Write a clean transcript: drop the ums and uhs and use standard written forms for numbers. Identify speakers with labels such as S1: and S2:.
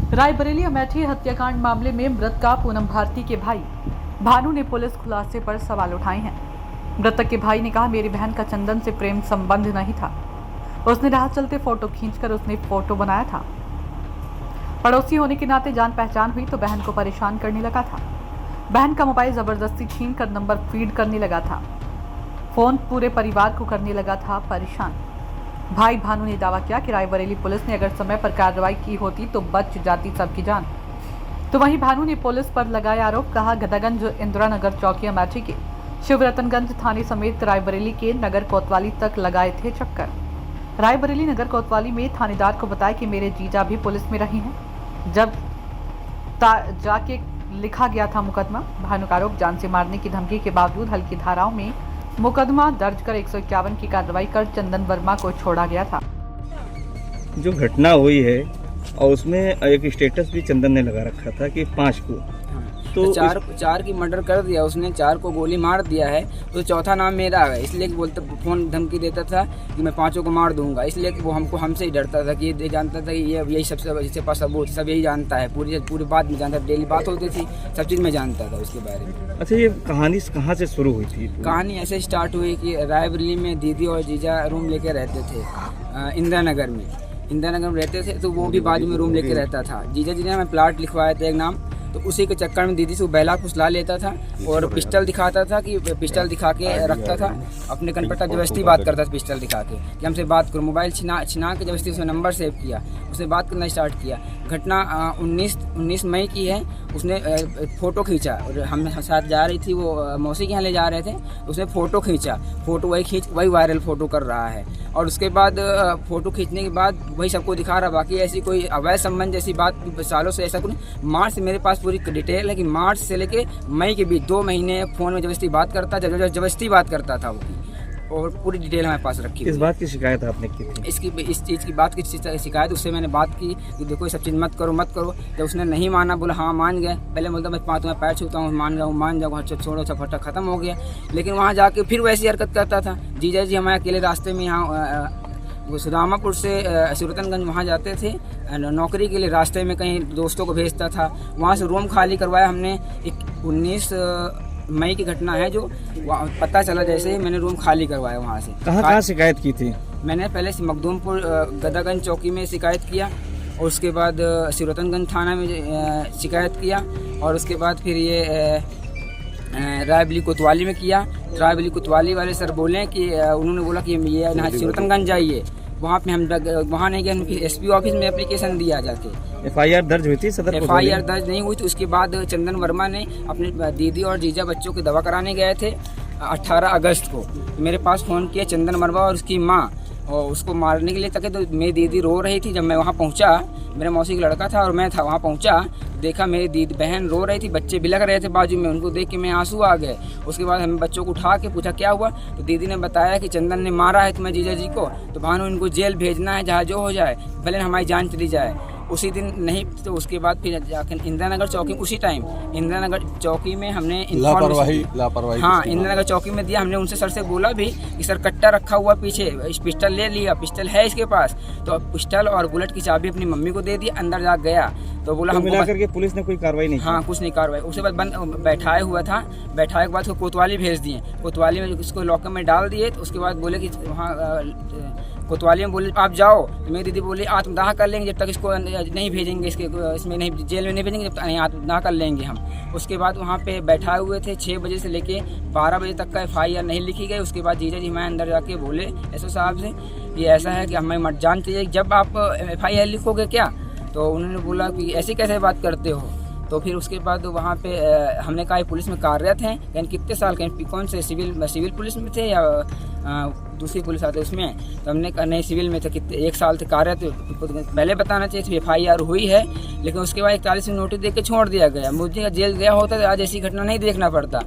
S1: रायबरेली अमेठी हत्याकांड मामले में मृत का पूनम भारती के भाई भानु ने पुलिस खुलासे पर सवाल उठाए हैं। मृतक के भाई ने कहा, मेरी बहन का चंदन से प्रेम संबंध नहीं था। उसने राह चलते फोटो खींचकर उसने फोटो बनाया था। पड़ोसी होने के नाते जान पहचान हुई तो बहन को परेशान करने लगा था। बहन का मोबाइल जबरदस्ती छीनकर नंबर फीड करने लगा था। फोन पूरे परिवार को करने लगा था परेशान। भाई भानु ने दावा किया कि रायबरेली पुलिस ने अगर समय पर कार्रवाई की होती तो बच जाती सबकी जान। तो वहीं भानु ने पुलिस पर लगाए आरोप। कहा, गदागंज इंदिरा नगर चौकी अमेठी के शिवरतनगंज थाने समेत रायबरेली के नगर कोतवाली तक लगाए थे चक्कर। रायबरेली नगर कोतवाली में थानेदार को बताया कि मेरे जीजा भी पुलिस में रही हैं। जब जाके लिखा गया था मुकदमा। भानु का आरोप, जान से मारने की धमकी के बावजूद हल्की धाराओं में मुकदमा दर्ज कर 151 की कार्रवाई कर चंदन वर्मा को छोड़ा गया था।
S2: जो घटना हुई है और उसमें एक स्टेटस भी चंदन ने लगा रखा था कि 5 को
S3: तो चार की मर्डर कर दिया उसने, 4 को गोली मार दिया है। तो चौथा नाम मेरा है, इसलिए बोलते फोन धमकी देता था कि मैं 5 को मार दूंगा। इसलिए वो हमसे ही डरता था कि ये जानता था कि ये यही सबसे इसके पास सबूत सब यही जानता है। पूरी बात में जानता था, डेली बात होती थी, सब चीज़ में जानता था उसके बारे में।
S2: अच्छा, ये कहानी कहाँ से शुरू हुई थी?
S3: कहानी ऐसे स्टार्ट हुई कि रायबरेली में दीदी और जीजा रूम लेके रहते थे इंदिरा नगर में रहते थे। तो वो भी बाद में रूम लेके रहता था। जीजा जी ने हमें प्लाट लिखवाया था एक नाम, तो उसी के चक्कर में दीदी से बहला फुसला लेता था और पिस्टल दिखाता था कि पिस्टल दिखा के रखता था अपने कनपट्टा। जबरदस्ती बात करता था पिस्टल दिखा के कि हमसे बात करो। मोबाइल छिना के जबरदस्ती उसने नंबर सेव किया, उसने बात करना स्टार्ट किया। घटना 19 मई की है। उसने फ़ोटो खींचा और हम साथ जा रही थी, वो मौसी के यहाँ ले जा रहे थे। उसने फ़ोटो खींचा, फ़ोटो वही वायरल फ़ोटो कर रहा है। और उसके बाद फ़ोटो खींचने के बाद वही सबको दिखा रहा। बाकी ऐसी कोई अवैध संबंध जैसी बात सालों से ऐसा कुछ। मार्च से मेरे पास पूरी डिटेल है कि मार्च से लेके मई के बीच 2 महीने फ़ोन में जबरदस्ती बात करता था वो, और पूरी डिटेल हमारे पास रखी।
S2: इस बात की शिकायत आपने की थी?
S3: इस चीज़ की बात की शिकायत उससे मैंने बात की कि देखो ये सब चीज़ मत करो। जब उसने नहीं माना, बोला हाँ मान गए। पहले बोलता मैं तुम्हें पैर छूता हूँ, मान जाऊँ, छोड़ो, फटा खत्म हो गया। लेकिन वहाँ जाके फिर वैसी हरकत करता था। जीजा जी हमारे अकेले रास्ते में यहाँ वो सुदामापुर से शिवरतनगंज वहाँ जाते थे नौकरी के लिए। रास्ते में कहीं दोस्तों को भेजता था। वहाँ से रूम खाली करवाया हमने। 19 मई की घटना है जो पता चला जैसे ही मैंने रूम खाली करवाया वहाँ से।
S2: कहाँ शिकायत की थी? मैंने
S3: पहले से मखदूमपुर गदागंज चौकी में शिकायत किया, और उसके बाद शिवरतनगंज थाना में शिकायत किया, और उसके बाद फिर ये रायबरेली कोतवाली में किया। रायबरेली कोतवाली वाले सर बोले कि उन्होंने बोला कि ये यहाँ शिवरतनगंज जाइए। वहाँ पे हम वहाँ नहीं गए, हम फिर SP ऑफिस में एप्लीकेशन दिया जाके।
S2: FIR दर्ज हुई थी सदर?
S3: FIR दर्ज नहीं हुई थी। उसके बाद चंदन वर्मा ने अपने दीदी और जीजा बच्चों की दवा कराने गए थे 18 अगस्त को। मेरे पास फ़ोन किया चंदन वर्मा और उसकी माँ, और उसको मारने के लिए तके। तो मेरी दीदी रो रही थी। जब मैं वहाँ पहुँचा, मेरा मौसी का लड़का था और मैं था, वहाँ पहुँचा, देखा मेरी दीदी बहन रो रही थी, बच्चे बिलख रहे थे बाजू में। उनको देख के मैं आंसू आ गए। उसके बाद हमें बच्चों को उठा के पूछा क्या हुआ, तो दीदी ने बताया कि चंदन ने मारा है तुम्हें जीजा जी को, तो भानु इनको जेल भेजना है, जहाँ जो हो जाए, भले हमारी जान चली जाए। उसी दिन नहीं तो उसके बाद फिर जाकर इंदिरा नगर चौकी, उसी टाइम इंदिरा नगर चौकी में हमने लापरवाही हाँ इंदिरा नगर चौकी में दिया। हमने उनसे सर से बोला भी कि सर कट्टा रखा हुआ पीछे, पिस्टल ले लिया, पिस्टल है इसके पास। तो पिस्टल और बुलेट की चाबी अपनी मम्मी को दे दी, अंदर जा गया। तो बोला हम
S2: मिला करके पुलिस ने कोई कार्रवाई नहीं?
S3: हाँ, कुछ नहीं कार्रवाई। उसके बाद बैठाए हुआ था। बैठाए के बाद कोतवाली भेज दिए। कोतवाली में उसको लॉकर में डाल दिए। तो उसके बाद बोले कि वहाँ कोतवाली में बोले आप जाओ। तो मेरी दीदी बोली आत्मदाह कर लेंगे जब तक इसको नहीं भेजेंगे, इसमें नहीं, जेल में नहीं भेजेंगे, जब तक नहीं आत्मदाह कर लेंगे हम। उसके बाद वहाँ पे बैठाए हुए थे 6 बजे से लेके 12 बजे तक का FIR नहीं लिखी गई। उसके बाद जीजा जी मैं अंदर जाके बोले SO साहब से ये ऐसा है कि हमें मत जान चाहिए, जब आप FIR लिखोगे क्या? तो उन्होंने बोला कि ऐसी कैसे बात करते हो। तो फिर उसके बाद वहाँ पे हमने कहा पुलिस में कार्यरत हैं, कहीं कितने साल, कहीं कौन से सिविल पुलिस में थे या दूसरी पुलिस आते उसमें। तो हमने कहा नहीं सिविल में थे, कितने 1 साल थे कार्यरत, पहले बताना चाहिए। FIR हुई है, लेकिन उसके बाद 41 में नोटिस दे के छोड़ दिया गया। मुझे जेल गया होता तो आज ऐसी घटना नहीं देखना पड़ता।